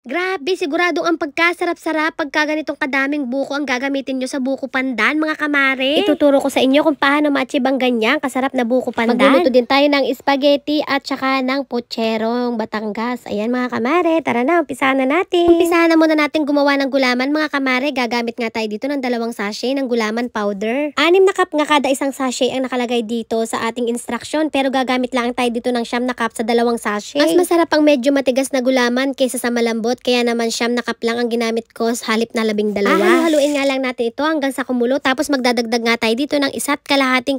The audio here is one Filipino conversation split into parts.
Grabe, siguradong ang pagkasarap-sarap pagka ganitong kadaming buko ang gagamitin nyo sa buko pandan, mga kamare. Ituturo ko sa inyo kung paano ma-achieve ang ganyan kasarap na buko pandan. Magluluto din tayo ng spaghetti at saka ng pucherong Batangas. Ayan mga kamare, tara na, umpisahan na natin. Umpisahan na muna natin gumawa ng gulaman, mga kamare. Gagamit nga tayo dito ng 2 sachet ng gulaman powder. 6 na cup nga kada isang sachet ang nakalagay dito sa ating instruction, pero gagamit lang tayo dito ng 9 na cup sa 2 sachet. Mas masarap ang medyo matigas na gulaman kaysa sa malambot. Kaya naman 9 na cup lang ang ginamit ko sa halip na 12. Haluin nga lang natin ito hanggang sa kumulo. Tapos magdadagdag nga tayo dito ng 1.5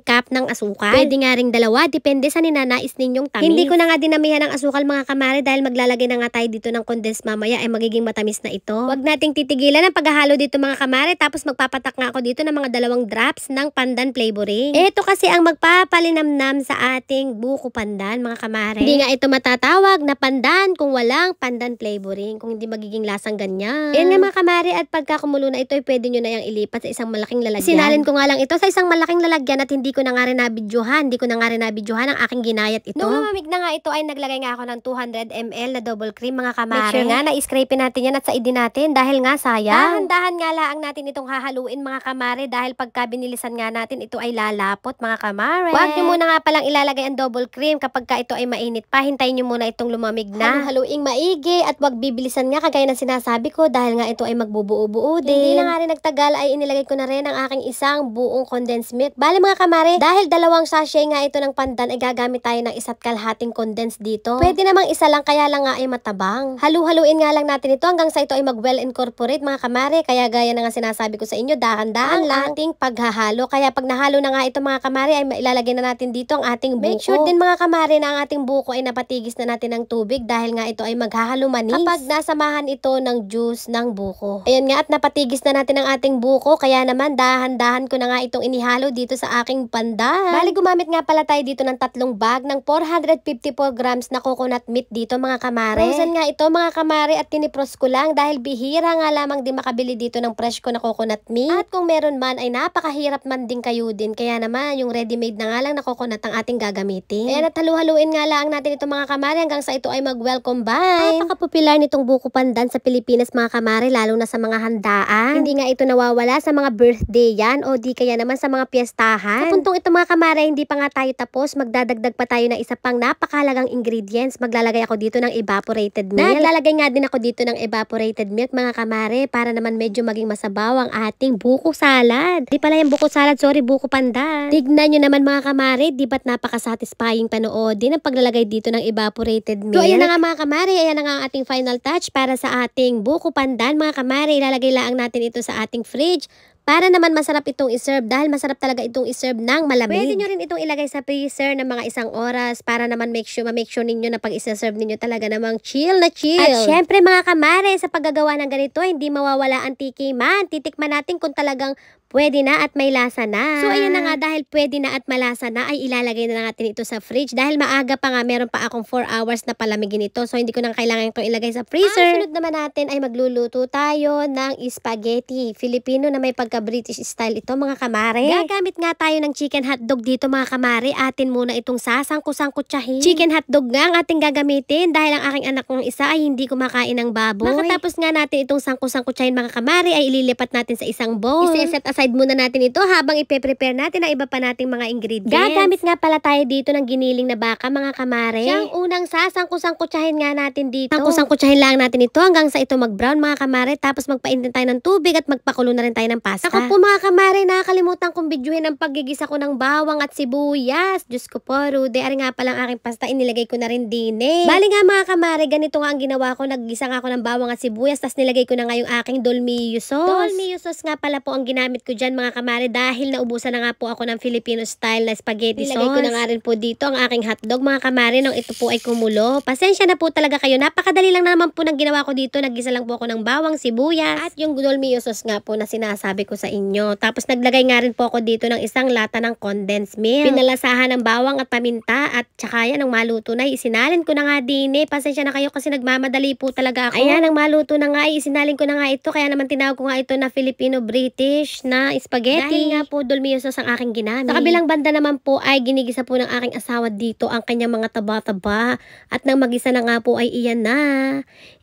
cup ng asukal. Pwede nga ring 2, depende sa ninanais ninyong tamis. Hindi ko na nga dinamihan ng asukal, mga kamare, dahil maglalagay na nga tayo dito ng condensed mamaya ay magiging matamis na ito. Huwag nating titigilan ang paghahalo dito, mga kamare. Tapos magpapatak nga ako dito ng mga 2 drops ng pandan flavoring. Ito kasi ang magpapalinamnam sa ating buko pandan, mga kamare. Hindi nga ito matatawag na pandan kung walang pandan flavoring. Kung hindi magiging lasang ganyan. Yan nga, mga kamare, at pagka kumulo na ito ay pwede nyo na yung ilipat sa isang malaking lalagyan. Sinalin ko nga lang ito sa isang malaking lalagyan at hindi ko na nga rin nabidyohan. Hindi ko na nga rin nabidyohan ang aking ginayat ito. Nung lumamig na nga ito ay naglagay nga ako ng 200 ml na double cream, mga kamare. Make sure nga na i-scrape natin yan at saidin natin dahil nga sayang. Dahan-dahan nga lang natin itong hahaluin, mga kamare, dahil pagka binilisan nga natin ito ay lalapot, mga kamare. Huwag nyo muna nga palang ilalagay ang double cream kapag ka ito ay mainit pa. Hintayin nyo muna itong lumamig na. Haluing maigi at wag bibilisan nga kagaya ng sinasabi ko dahil nga ito ay magbubuo-buo din. Hindi na nga rin nagtagal ay inilagay ko na rin ang aking isang buong condensed milk. Bale, mga kamare, dahil 2 sachet nga ito ng pandan ay gagamit tayo ng 1.5 condensed dito. Pwede namang isa lang, kaya lang nga ay matabang. Halu-haluin nga lang natin ito hanggang sa ito ay mag-well incorporate, mga kamare. Kaya gaya na nga sinasabi ko sa inyo, dahan-dahan lang ating paghahalo. Kaya pag nahalo na nga ito, mga kamare, ay ilalagay na natin dito ang ating buko. Make sure din, mga kamare, na ang ating buko ay napatigis na natin ng tubig dahil nga ito ay maghahalo manis kapag nasamahan ito ng juice ng buko. Ayan nga, at napatigis na natin ang ating buko, kaya naman dahan-dahan ko na nga itong inihalo dito sa aking pandan. Bali, gumamit nga pala tayo dito ng 3 bag ng 454 grams na coconut meat dito, mga kamare. Frozen nga ito, mga kamare, at tinipros ko lang dahil bihira nga lamang din makabili dito ng fresh ko na coconut meat. At kung meron man ay napakahirap man din kayo din, kaya naman yung ready-made na nga lang na coconut ang ating gagamitin. Ayan, at halu-haluin nga lang natin ito, mga kamare, hanggang sa ito ay mag-well combine. Napaka-popular nitong buko pandan sa Pilipinas, mga kamare, lalo na sa mga handaan. Hindi nga ito nawawala sa mga birthday yan o di kaya naman sa mga piyestahan. Sa puntong ito, mga kamare, hindi pa nga tayo tapos. Magdadagdag pa tayo ng isa pang napakahalagang ingredients. Maglalagay ako dito ng evaporated milk. Naglalagay nga din ako dito ng evaporated milk, mga kamare, para naman medyo maging masabaw ang ating buko salad. Di pala yung buko salad, sorry, buko pandan. Tignan nyo naman, mga kamare, di ba't napaka-satisfying panoodin ang paglalagay dito ng evaporated milk. So ayan na nga, mga kamare, ayan na nga ang ating final touch para sa ating buko pandan, mga kamare. Ilalagay lang natin ito sa ating fridge para naman masarap itong iserve dahil masarap talaga itong iserve ng malamig. Pwede nyo rin itong ilagay sa freezer ng mga 1 oras para naman ma-make sure ninyo na pag isa-serve ninyo talaga namang chill na chill. At syempre, mga kamare, sa paggagawa ng ganito, hindi mawawala ang tikiman. Titikman natin kung talagang pwede na at may lasa na. So ayan na nga, dahil pwede na at malasa na ay ilalagay na natin ito sa fridge dahil maaga pa nga, meron pa akong 4 hours na palamigin ito. So hindi ko nang kailangan itong ilagay sa freezer. Ang sunod naman natin ay magluluto tayo ng spaghetti. Filipino na may pagka-British style ito, mga kamare. Gagamit nga tayo ng chicken hotdog dito, mga kamare. Atin muna itong sasangkutsahin. Chicken hotdog nga ang ating gagamitin dahil ang aking anak kong isa ay hindi kumakain ng baboy. Makatapos nga natin itong sangkutsahin, mga kamare, ay ililipat natin sa isang bowl. Iseset aside muna natin ito habang ipe-prepare natin ang iba pa nating mga ingredients. Gagamit nga pala tayo dito ng giniling na baka, mga kamare. Siyang unang sasangkutsahin nga natin dito. Sangkutsahin lang natin ito hanggang sa ito mag-brown, mga kamare. Tapos magpainit tayo ng tubig at magpakulo na rin tayo ng pasta. Ako po, mga kamare, nakakalimutan kong bidyuhin ang paggigisa ko ng bawang at sibuyas. Diyos ko po, Rude. Ari nga palang aking pasta, inilagay ko na rin din eh. Bali nga, mga kamare, ganito nga ang ginawa ko. Naggisa nga ako ng bawang at sibuyas, tapos nilagay ko na nga yung aking dolmio sauce. Dolmio sauce nga pala po ang ginamit ko dyan, mga kamare, dahil naubusan na nga po ako ng Filipino style na spaghetti sauce. Nilagay ko na nga rin po dito ang aking hotdog, mga kamare, nung ito po ay kumulo. Pasensya na po talaga kayo. Napakadali lang naman po ng ginawa ko dito. Naggisa lang po ako ng bawang, sibuyas, at yung dolmio sauce nga po na sinasabi ko sa inyo. Tapos naglagay nga rin po ako dito ng isang lata ng condensed milk. Pinalasahan ng bawang at paminta at tsaka yan, ang maluto na, isinalin ko na nga din eh. Pasensya na kayo kasi nagmamadali po talaga ako. Ayan, ang maluto na nga, isinalin ko na nga ito. Kaya naman tinawag ko nga ito na Filipino British na na spaghetti. Dahil nga po dolmiyosas ang aking ginamit. Sa kabilang banda naman po ay ginigisa po ng aking asawa dito ang kanyang mga taba-taba. At nang magisa na nga po ay iyan na.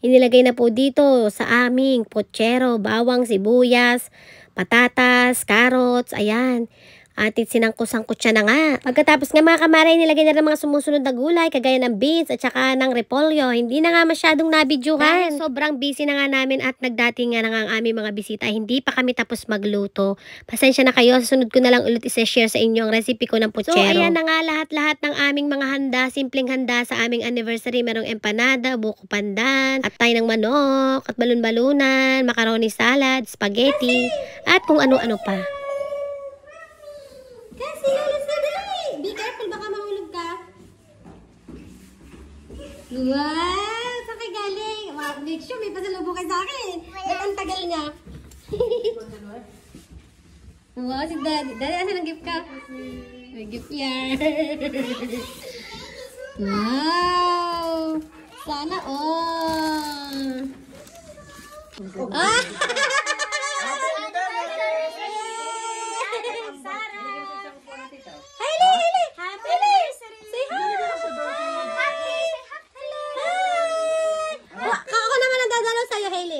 Inilagay na po dito sa aming pochero, bawang, sibuyas, patatas, carrots, ayan. At sinangko-sangkot siya na nga. Pagkatapos nga mga kamare, nilagay na rin mga sumusunod na gulay, kagaya ng beans at saka ng repolyo. Hindi na nga masyadong nabidyuhan. Sobrang busy na nga namin at nagdating nga na nga ang aming mga bisita. Hindi pa kami tapos magluto. Pasensya na kayo, sunod ko na lang ulit i-share sa inyo ang recipe ko ng puchero. So ayan na nga lahat-lahat ng aming mga handa, simpleng handa sa aming anniversary. Merong empanada, buko pandan, at tayo ng manok, at balon-balunan, macaroni salad, spaghetti, at kung ano-ano pa. Kasi, alas na dali. Be careful, baka mahulog ka. Wow! Saan kayo galing? Make sure may pasalubong kayo sa akin. Ba't ang tagal niya? Wow, si Daddy. Daddy, asan ang gift ka? May gift yan. Wow! Sana all. Ah!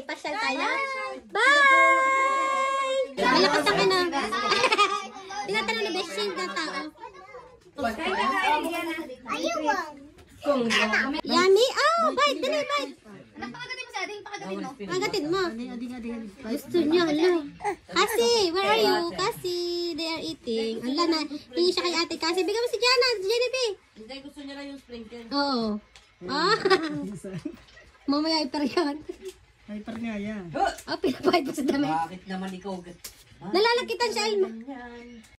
Pasyal tayo. Bye! Malakas ang na. Tinatanong na best friend ng tao. Yummy? Oh, bite. Dali, bite. Pakagatin mo sa ating, pakagatin mo. Pagatin mo. Gusto niya, hala. Kasi, where are you? Kasi, they are eating. Hala na, hingi siya kay ate. Kasi, bigyan mo si Jana, Genevieve. Hindi, gusto niya lang yung sprinkle. Oo. Ah. Mamaya ipar yan. Ay, parang nga yan. Oh, pinapahit mo sa damit. Bakit naman ikaw? Nalalakitan siya, Alma.